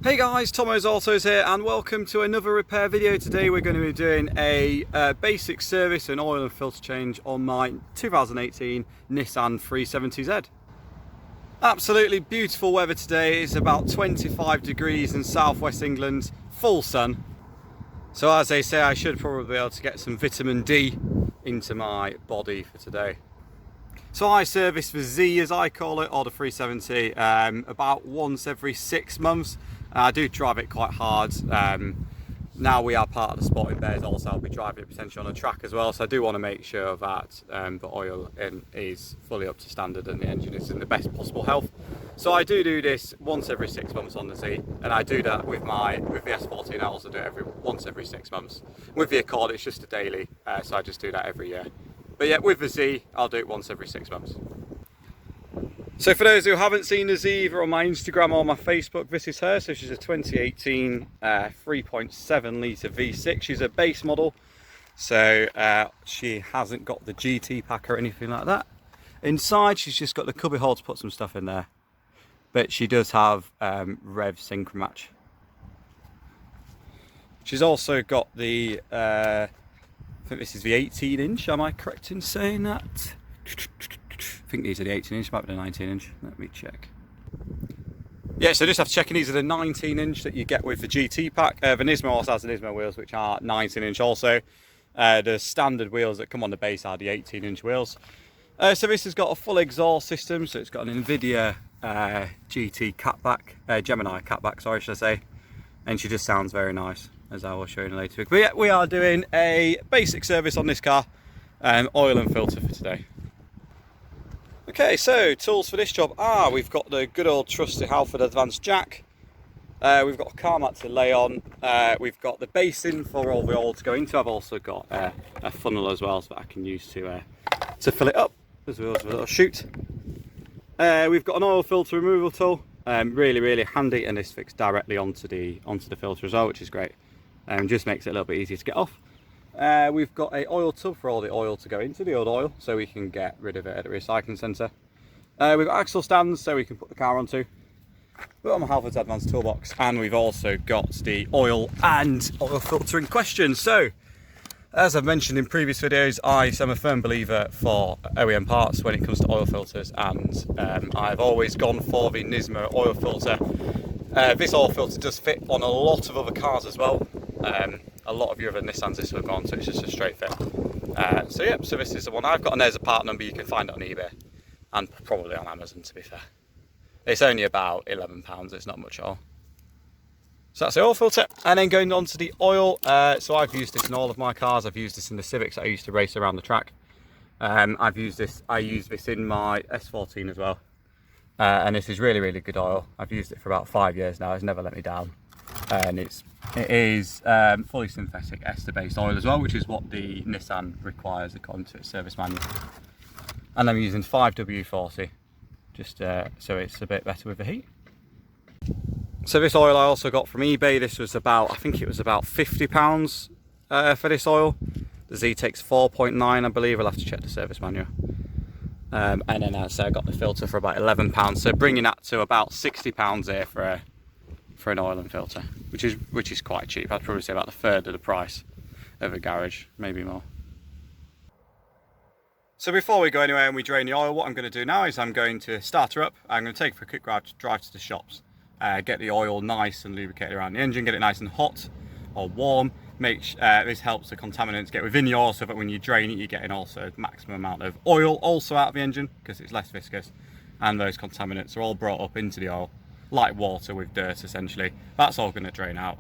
Hey guys, Tomo's Autos here and welcome to another repair video. Today we're going to be doing a basic service and oil and filter change on my 2018 Nissan 370Z. Absolutely beautiful weather today. It's about 25 degrees in southwest England, full sun. So as they say, I should probably be able to get some vitamin D into my body for today. So I service the Z, as I call it, or the 370, about once every 6 months. I do drive it quite hard. Now we are part of the Sporting Bears also, I'll be driving it potentially on a track as well, so I do want to make sure that the oil is fully up to standard and the engine is in the best possible health. So I do this once every 6 months on the Z, and I do that with the S14. I also do it once every 6 months. With the Accord it's just a daily, so I just do that every year. But yeah, with the Z, I'll do it once every 6 months. So for those who haven't seen the Z either on my Instagram or my Facebook, this is her. So she's a 2018 3.7 litre V6. She's a base model, so she hasn't got the GT pack or anything like that. Inside, she's just got the cubby hole to put some stuff in there. But she does have rev sync match. She's also got the, I think this is the 18 inch, am I correct in saying that? I think these are the 18 inch, might be the 19 inch, let me check. Yeah, so just have to check, these are the 19 inch that you get with the GT pack. The Nismo also has the Nismo wheels, which are 19 inch also. The standard wheels that come on the base are the 18 inch wheels. So this has got a full exhaust system, so it's got an NVIDIA GT catback, Gemini catback, sorry, should I say. And she just sounds very nice, as I will show you in a later. But yeah, we are doing a basic service on this car, oil and filter for today. Okay, so tools for this job are, we've got the good old trusty Halford Advanced jack, we've got a car mat to lay on, we've got the basin for all the oil to go into. I've also got a funnel as well, so that I can use to fill it up, as well as a little chute. We've got an oil filter removal tool, really handy, and this fits directly onto the filter as well, which is great. Just makes it a little bit easier to get off. We've got a oil tub for all the oil to go into, the old oil, so we can get rid of it at the recycling centre. We've got axle stands so we can put the car onto. We've got my Halford's Advanced toolbox, and we've also got the oil and oil filter in question. So, as I've mentioned in previous videos, I am a firm believer for OEM parts when it comes to oil filters, and I've always gone for the Nismo oil filter. This oil filter does fit on a lot of other cars as well. A lot of your other Nissans this will have gone, so it's just a straight fit. So yeah, so this is the one I've got, and there's a part number. You can find it on eBay and probably on Amazon, to be fair. It's only about £11, it's not much at all. So that's the oil filter, and then going on to the oil. So I've used this in all of my cars. I've used this in the Civics that I used to race around the track. I use this in my S14 as well. And this is really good oil. I've used it for about 5 years now. It's never let me down. And it is fully synthetic ester-based oil as well, which is what the Nissan requires according to its service manual. And I'm using 5W40, just so it's a bit better with the heat. So this oil I also got from eBay. This was about, I think it was about £50 for this oil. The Z takes 4.9, I believe. I'll have to check the service manual. And then I got the filter for about £11. So bringing that to about £60 here for an oil and filter, which is quite cheap. I'd probably say about a third of the price of a garage, maybe more. So before we go anywhere and we drain the oil, what I'm going to do now is I'm going to start her up. I'm going to take her for a quick drive to the shops, get the oil nice and lubricated around the engine, get it nice and hot or warm. This helps the contaminants get within the oil, so that when you drain it, you're getting also the maximum amount of oil also out of the engine, because it's less viscous, and those contaminants are all brought up into the oil like water with dirt essentially. That's all going to drain out.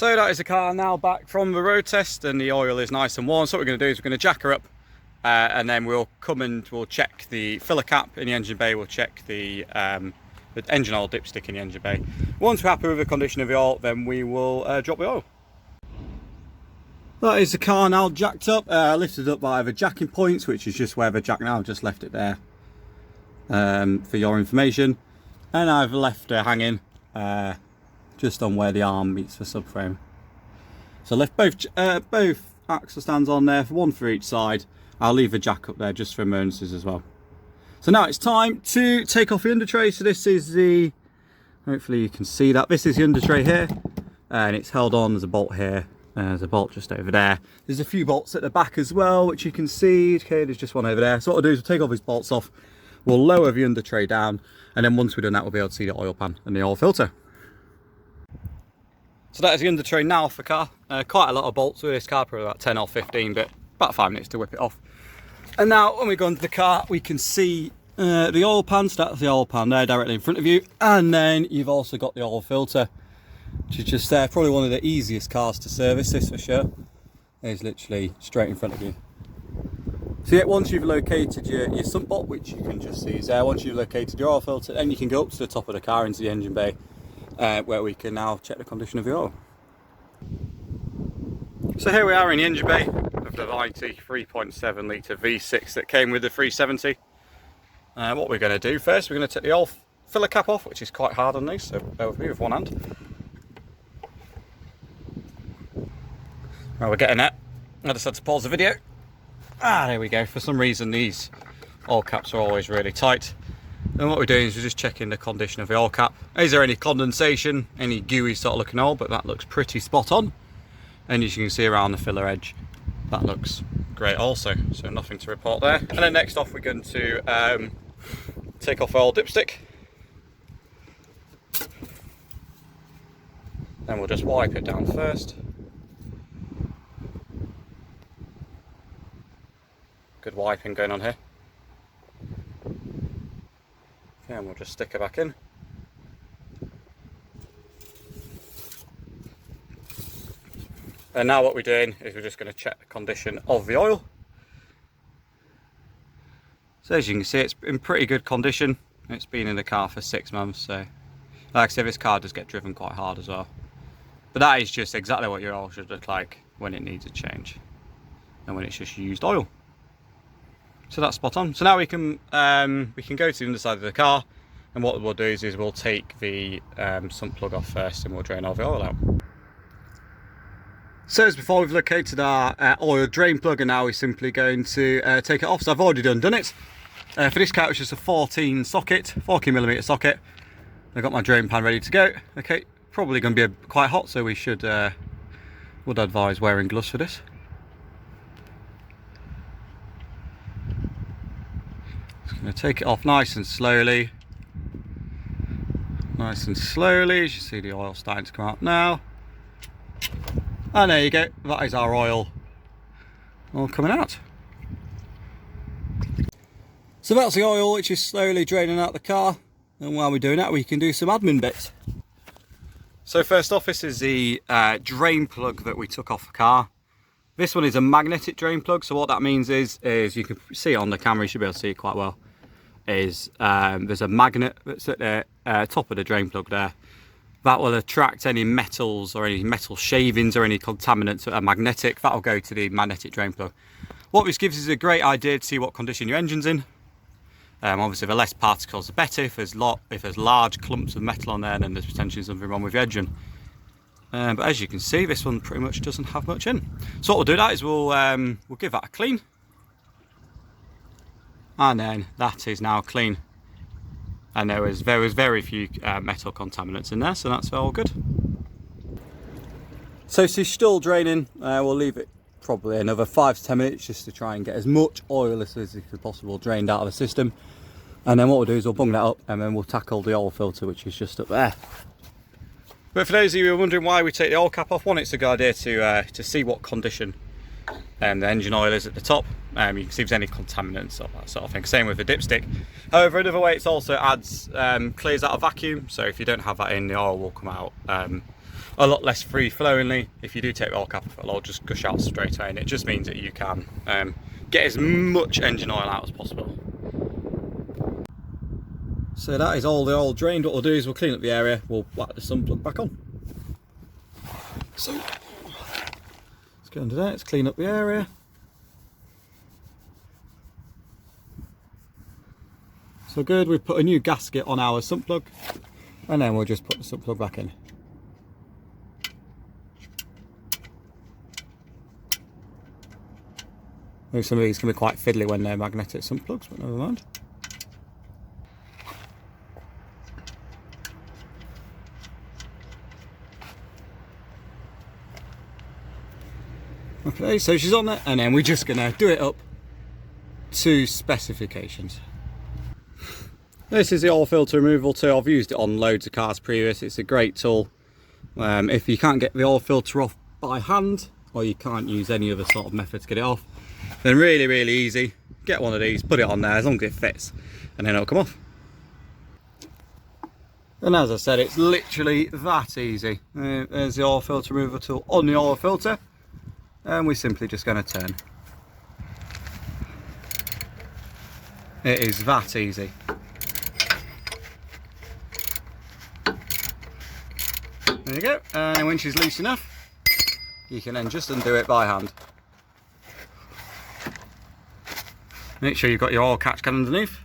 So that is the car now back from the road test, and the oil is nice and warm. So what we're going to do is we're going to jack her up, and then we'll come and we'll check the filler cap in the engine bay. We'll check the engine oil dipstick in the engine bay. Once we're happy with the condition of the oil, then we will drop the oil. That is the car now jacked up, lifted up by the jacking points, which is just where the jack now. I've just left it there for your information, and I've left her hanging just on where the arm meets the subframe. So I left both axle stands on there, one for each side. I'll leave the jack up there just for emergencies as well. So now it's time to take off the under tray. So this is the, hopefully you can see that, this is the under tray here, and it's held on. There's a bolt here, there's a bolt just over there. There's a few bolts at the back as well, which you can see. Okay, there's just one over there. So what we'll do is we'll take all these bolts off, we'll lower the under tray down, and then once we've done that, we'll be able to see the oil pan and the oil filter. So that is the under tray now off the car. Quite a lot of bolts with this car, probably about 10 or 15, but about 5 minutes to whip it off. And now when we go into the car, we can see the oil pan. So that's the oil pan there directly in front of you, and then you've also got the oil filter, which is just there. Probably one of the easiest cars to service, this for sure. It's literally straight in front of you. So yeah, once you've located your sump bolt, which you can just see is there, once you've located your oil filter, then you can go up to the top of the car into the engine bay, where we can now check the condition of the oil. So here we are in the engine bay of the mighty 3.7 litre V6 that came with the 370. What we're going to do first, we're going to take the oil filler cap off, which is quite hard on these, so bear with me with one hand. Right, we're getting that. I just had to pause the video. There we go. For some reason these oil caps are always really tight. And what we're doing is we're just checking the condition of the oil cap. Is there any condensation, any gooey sort of looking oil? But that looks pretty spot on. And as you can see around the filler edge, that looks great also. So nothing to report there. And then next off, we're going to take off the oil dipstick. Then we'll just wipe it down first. Good wiping going on here. Okay, and we'll just stick it back in. And now what we're doing is we're just going to check the condition of the oil. So as you can see, it's in pretty good condition. It's been in the car for 6 months, so like I said, this car does get driven quite hard as well. But that is just exactly what your oil should look like when it needs a change and when it's just used oil. So that's spot on. So now we can go to the underside of the car, and what we'll do is we'll take the sump plug off first, and we'll drain all the oil out. So as before, we've located our oil drain plug, and now we're simply going to take it off. So I've already done it. For this car, it's just a 14mm socket. I've got my drain pan ready to go. Okay, probably going to be quite hot, so we would advise wearing gloves for this. Just going to take it off nice and slowly. Nice and slowly, as you see the oil starting to come out now. And there you go, that is our oil all coming out. So that's the oil which is slowly draining out the car, and while we're doing that we can do some admin bits. So first off, this is the drain plug that we took off the car. This one is a magnetic drain plug, so what that means is you can see it on the camera, you should be able to see it quite well, is there's a magnet that's at the top of the drain plug there. That will attract any metals or any metal shavings or any contaminants that are magnetic. That'll go to the magnetic drain plug. What this gives is a great idea to see what condition your engine's in. Obviously, the less particles, the better. If there's large clumps of metal on there, then there's potentially something wrong with your engine. But as you can see, this one pretty much doesn't have much in. So what we'll do that is we'll give that a clean. And then that is now clean. And there was very few metal contaminants in there, so that's all good. So she's still draining. We'll leave it probably another 5 to 10 minutes just to try and get as much oil as possible drained out of the system. And then what we'll do is we'll bung that up, and then we'll tackle the oil filter, which is just up there. But for those of you who are wondering why we take the oil cap off, one, it's a good idea to see what condition the engine oil is at the top. You can see if there's any contaminants or that sort of thing. Same with the dipstick. However, another way it also clears out a vacuum. So if you don't have that in, the oil will come out a lot less free flowingly. If you do take the oil cap off, it'll all just gush out straight away, and it just means that you can get as much engine oil out as possible. So that is all the oil drained. What we'll do is we'll clean up the area, we'll whack the sun plug back on. So let's go under there, let's clean up the area. So good, we've put a new gasket on our sump plug, and then we'll just put the sump plug back in. I think some of these can be quite fiddly when they're magnetic sump plugs, but never mind. Okay, so she's on there, and then we're just gonna do it up to specifications. This is the oil filter removal tool. I've used it on loads of cars previous. It's a great tool. If you can't get the oil filter off by hand, or you can't use any other sort of method to get it off, then really easy. Get one of these, put it on there as long as it fits, and then it'll come off. And as I said, it's literally that easy. There's the oil filter removal tool on the oil filter, and we're simply just going to turn. It is that easy. There you go, and when she's loose enough, you can then just undo it by hand. Make sure you've got your oil catch can underneath.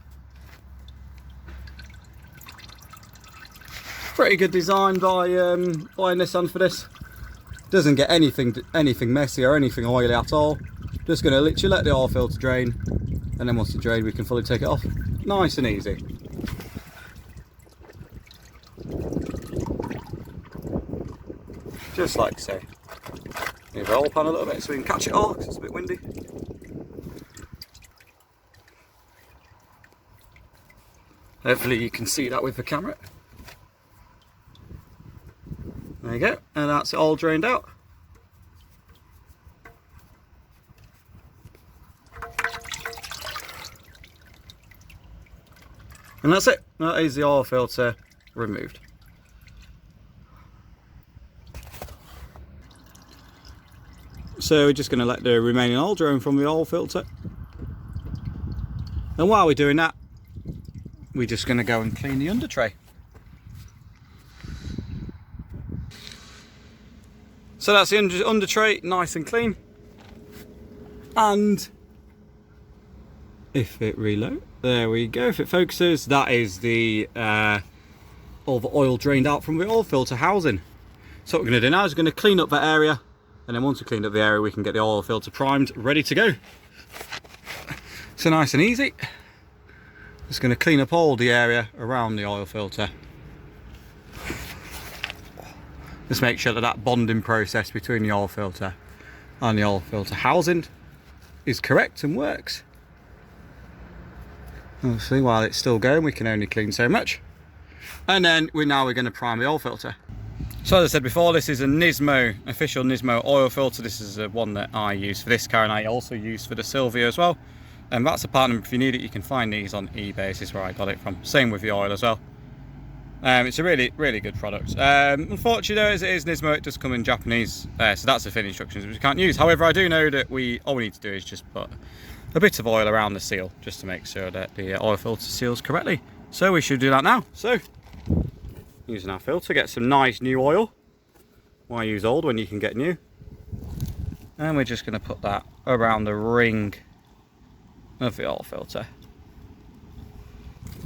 Pretty good design by Nissan for this. Doesn't get anything messy or anything oily at all. Just going to literally let the oil filter drain, and then once it's drained we can fully take it off. Nice and easy. Just like so. Move the oil pan a little bit so we can catch it all because it's a bit windy. Hopefully you can see that with the camera. There you go, and that's it all drained out. And that's it. That is the oil filter removed. So we're just going to let the remaining oil drain from the oil filter. And while we're doing that, we're just going to go and clean the under tray. So that's the under tray, nice and clean. And if it reload, there we go. If it focuses, that is the all the oil drained out from the oil filter housing. So what we're going to do now is we're going to clean up that area, and then once we clean up the area, we can get the oil filter primed, ready to go. So nice and easy. Just going to clean up all the area around the oil filter. Just make sure that that bonding process between the oil filter and the oil filter housing is correct and works. Obviously, while it's still going, we can only clean so much. And then we're going to prime the oil filter. So as I said before, this is a Nismo, official Nismo oil filter. This is one that I use for this car, and I also use for the Silvia as well. And that's a partner. If you need it, you can find these on eBay. This is where I got it from. Same with the oil as well. It's a really good product. Unfortunately though, as it is Nismo, it does come in Japanese, so that's the fit instructions which we can't use. However, I do know that all we need to do is just put a bit of oil around the seal, just to make sure that the oil filter seals correctly. So we should do that now. So, using our filter, get some nice new oil. Why use old when you can get new? And we're just going to put that around the ring of the oil filter.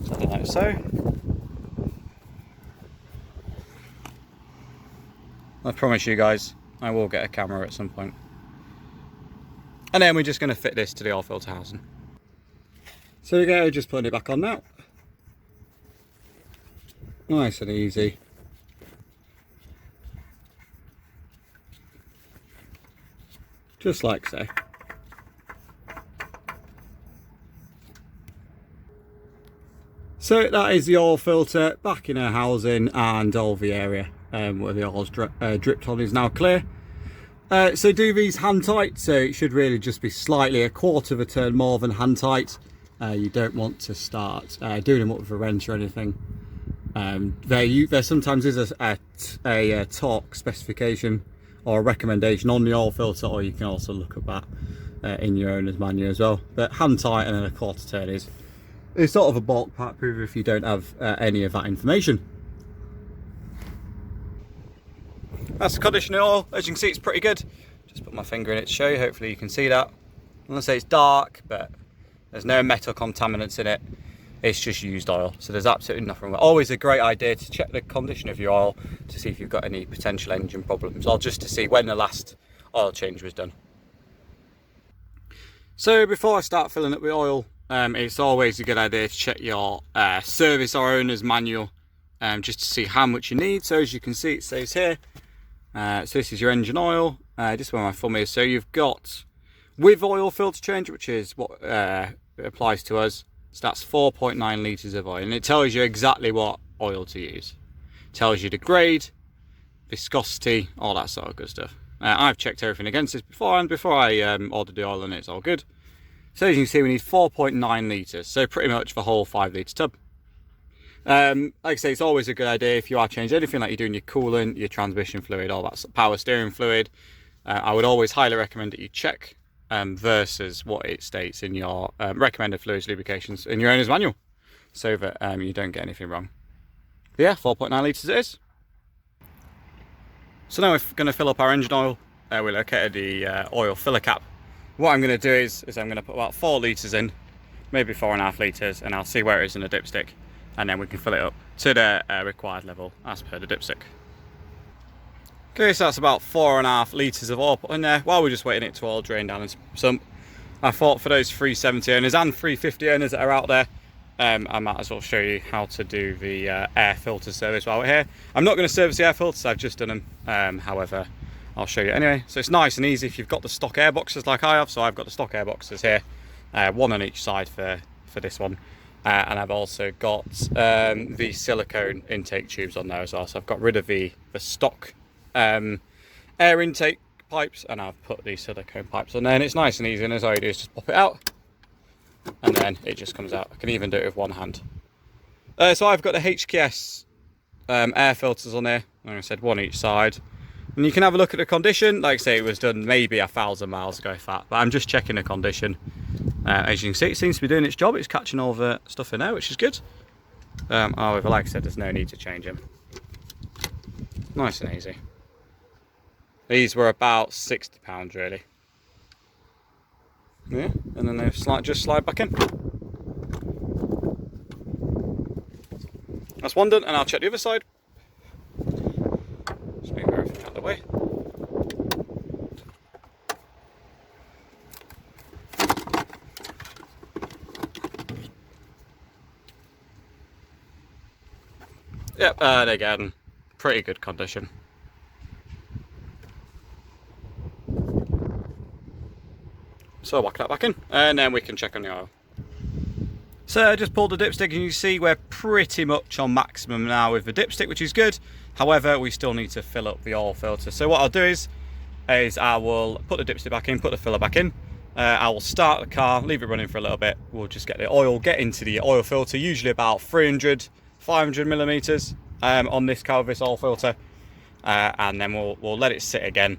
Something like so. I promise you guys, I will get a camera at some point. And then we're just going to fit this to the oil filter housing. So we go, just putting it back on now. Nice and easy. Just like so. So that is the oil filter back in our housing, and all the area where the oil's dripped on is now clear. So do these hand tight, so it should really just be slightly a quarter of a turn more than hand tight. You don't want to start doing them up with a wrench or anything. There sometimes is a torque specification or a recommendation on the oil filter, or you can also look at that in your owner's manual as well. But hand tight and then a quarter turn is sort of a bulk part proof if you don't have any of that information. That's the condition of oil. As you can see, it's pretty good. Just put my finger in it to show you. Hopefully you can see that. I'm gonna say it's dark, but there's no metal contaminants in it. It's just used oil, so there's absolutely nothing wrong. Always a great idea to check the condition of your oil to see if you've got any potential engine problems, or just to see when the last oil change was done. So before I start filling up with oil, it's always a good idea to check your service or owner's manual, just to see how much you need. So as you can see, it says here, so this is your engine oil, just where my thumb is. So you've got with oil filter change, which is what applies to us. So that's 4.9 litres of oil, and it tells you exactly what oil to use. It tells you the grade, viscosity, all that sort of good stuff. I've checked everything against this before, and before I ordered the oil, and it's all good. So as you can see, we need 4.9 litres, so pretty much the whole 5 litre tub. Like I say, it's always a good idea if you are changing anything, like you're doing your coolant, your transmission fluid, all that power steering fluid. I would always highly recommend that you check versus what it states in your recommended fluids lubrications in your owner's manual, so that you don't get anything wrong. But yeah, 4.9 litres it is. So now we're going to fill up our engine oil. We located the oil filler cap. What I'm going to do is I'm going to put about 4 litres in, maybe 4.5 litres, and I'll see where it is in the dipstick, and then we can fill it up to the required level as per the dipstick. Okay, so that's about 4.5 litres of oil put in there while we're just waiting it to all drain down and sump. I thought for those 370 owners and 350 owners that are out there, I might as well show you how to do the air filter service while we're here. I'm not going to service the air filters, I've just done them. However, I'll show you anyway. So it's nice and easy if you've got the stock air boxes like I have. So I've got the stock air boxes here, one on each side for this one. And I've also got the silicone intake tubes on there as well. So I've got rid of the stock air intake pipes, and I've put these silicone pipes on there, and it's nice and easy, and as all you do is just pop it out and then it just comes out. I can even do it with one hand. So I've got the HKS air filters on there, like I said, one each side, and you can have a look at the condition. Like I say, it was done maybe 1,000 miles ago, but I'm just checking the condition. As you can see, it seems to be doing its job. It's catching all the stuff in there, which is good. However, like I said, there's no need to change them. Nice and easy. These were about £60 really. Yeah, and then they just slide back in. That's one done, and I'll check the other side. Just move everything out of the way. Yep, and again, pretty good condition. So whack that back in, and then we can check on the oil. So I just pulled the dipstick, and you see we're pretty much on maximum now with the dipstick, which is good. However, we still need to fill up the oil filter. So what I'll do is I will put the dipstick back in, put the filler back in. I will start the car, leave it running for a little bit. We'll just get the oil, get into the oil filter, usually about 300, 500 millimeters on this car with this oil filter. And then we'll let it sit again,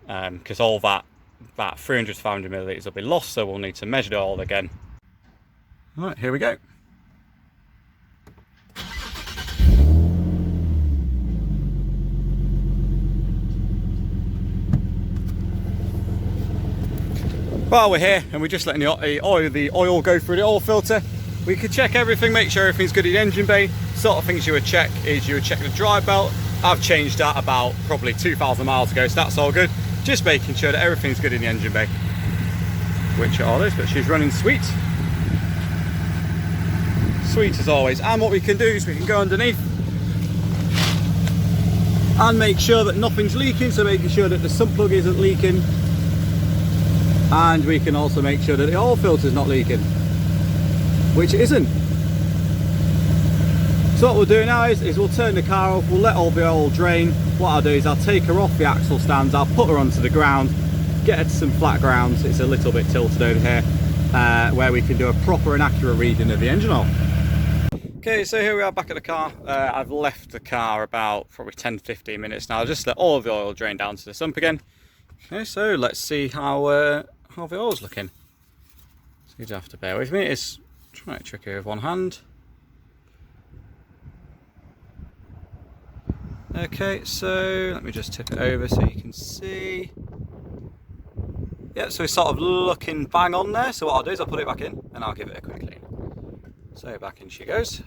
because all that 300 to 500 millilitres will be lost, so we'll need to measure the oil again. Right, here we go. While we're here and we're just letting the oil go through the oil filter, we could check everything, make sure everything's good in the engine bay. Sort of things you would check is you would check the drive belt. I've changed that about probably 2,000 miles ago, so that's all good. Just making sure that everything's good in the engine bay, which it all is, but she's running sweet. Sweet as always. And what we can do is we can go underneath and make sure that nothing's leaking, so making sure that the sump plug isn't leaking, and we can also make sure that the oil filter is not leaking, which it isn't. So what we'll do now is we'll turn the car off, we'll let all the oil drain. What I'll do is I'll take her off the axle stands, I'll put her onto the ground, get her to some flat ground. It's a little bit tilted over here, where we can do a proper and accurate reading of the engine oil. Okay, so here we are back at the car. I've left the car about probably 10-15 minutes now. I'll just let all of the oil drain down to the sump again. Okay, so let's see how the oil's looking. So you have to bear with me. It's trying to trick it with one hand. Okay, so let me just tip it over so you can see. Yeah, so it's sort of looking bang on there. So what I'll do is I'll put it back in and I'll give it a quick clean. So back in she goes.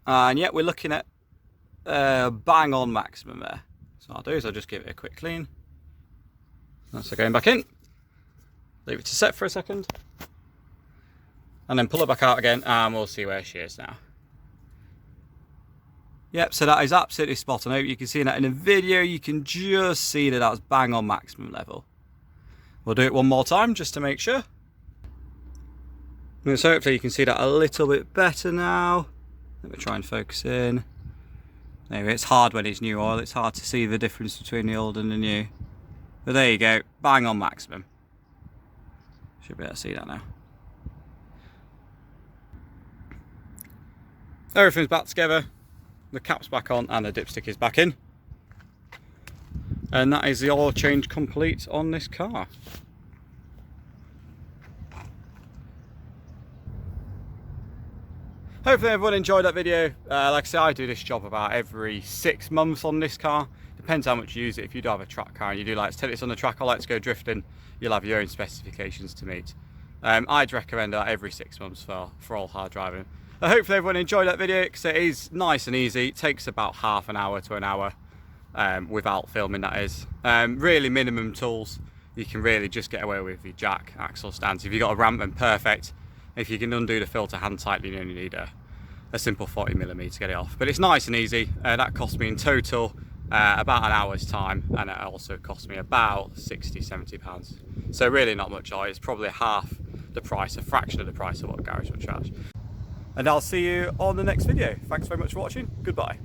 And yeah, we're looking at bang on maximum there. So what I'll do is I'll just give it a quick clean. So going back in. Leave it to set for a second. And then pull it back out again and we'll see where she is now. Yep, so that is absolutely spot on. I hope you can see that in the video. You can just see that that's bang on maximum level. We'll do it one more time just to make sure. And so hopefully you can see that a little bit better now. Let me try and focus in. Anyway, it's hard when it's new oil. It's hard to see the difference between the old and the new. But there you go, bang on maximum. Should be able to see that now. Everything's back together. The cap's back on and the dipstick is back in. And that is the oil change complete on this car. Hopefully everyone enjoyed that video. Like I say, I do this job about every 6 months on this car. Depends how much you use it. If you do have a track car and you do like to take this on the track or like to go drifting, you'll have your own specifications to meet. I'd recommend that every 6 months for all hard driving. Hopefully everyone enjoyed that video because it is nice and easy. It takes about half an hour to an hour without filming, that is. Really minimum tools. You can really just get away with your jack, axle stands. If you've got a ramp, then perfect. If you can undo the filter hand tightly, you only need a simple 40mm to get it off. But it's nice and easy. That cost me in total about an hour's time, and it also cost me about £60–70. So really not much oil. It's probably half the price, a fraction of the price of what a garage would charge. And I'll see you on the next video. Thanks very much for watching. Goodbye.